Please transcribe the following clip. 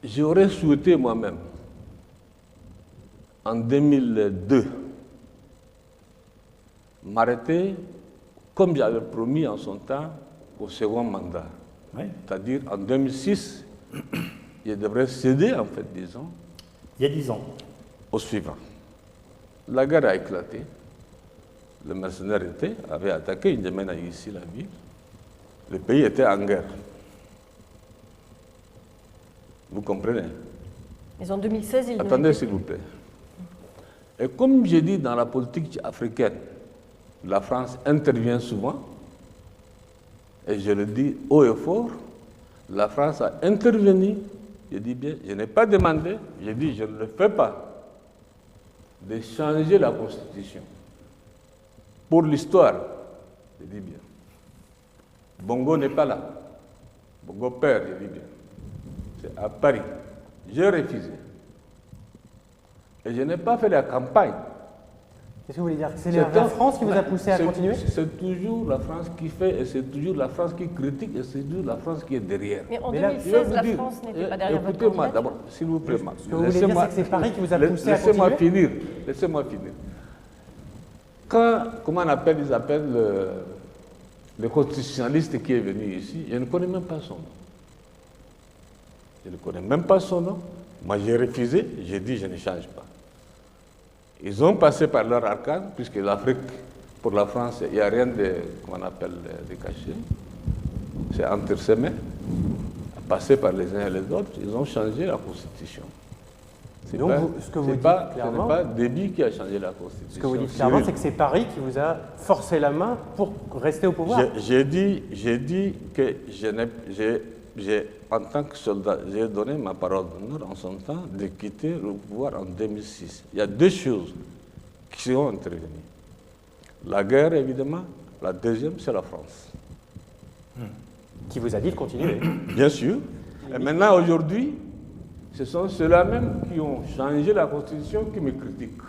j'aurais souhaité moi-même, en 2002, m'arrêter, comme j'avais promis en son temps, au second mandat. Oui. C'est-à-dire, en 2006, je devrais céder, en fait, disons, Il y a 10 ans. au suivant. La guerre a éclaté. Le mercenaire avait attaqué il N'Djamena ici, la ville. Le pays était en guerre. Vous comprenez? Mais en 2016, il Attendez, s'il vous plaît. Et comme j'ai dit dans la politique africaine, la France intervient souvent, et je le dis haut et fort, la France a intervenu, je dis bien, je n'ai pas demandé, je dis je ne le fais pas, de changer la Constitution. Pour l'histoire, je dis bien. Bongo n'est pas là. Bongo père, je dis bien. C'est à Paris. J'ai refusé. Et je n'ai pas fait la campagne. Qu'est-ce que vous voulez dire? C'est la France qui vous a poussé à continuer? C'est toujours la France qui fait, et c'est toujours la France qui critique, et c'est toujours la France qui est derrière. Mais en Mais là, 2016, la France n'était pas derrière votre Écoutez-moi candidature. d'abord, s'il vous plaît. Ce que vous voulez dire, c'est que c'est Paris qui vous a poussé à Laissez-moi continuer? finir. Laissez-moi finir. Quand, comment on appelle, ils appellent le constitutionnaliste qui est venu ici, je ne connais même pas son nom. Je ne connais même pas son nom. Moi, j'ai refusé, j'ai dit je ne change pas. Ils ont passé par leur arcane, puisque l'Afrique, pour la France, il n'y a rien de, comment on appelle, de caché. C'est entre ses mains, passé par les uns et les autres, ils ont changé la Constitution. Donc, ce que vous dites clairement, ce n'est pas Déby qui a changé la Constitution. ce que vous dites clairement, c'est que c'est Paris qui vous a forcé la main pour rester au pouvoir. J'ai dit que en tant que soldat, j'ai donné ma parole d'honneur en son temps de quitter le pouvoir en 2006. Il y a deux choses qui sont intervenues. La guerre, évidemment. La deuxième, c'est la France. Qui vous a dit de continuer. Bien sûr. Et maintenant, aujourd'hui, ce sont ceux-là même qui ont changé la Constitution qui me critiquent.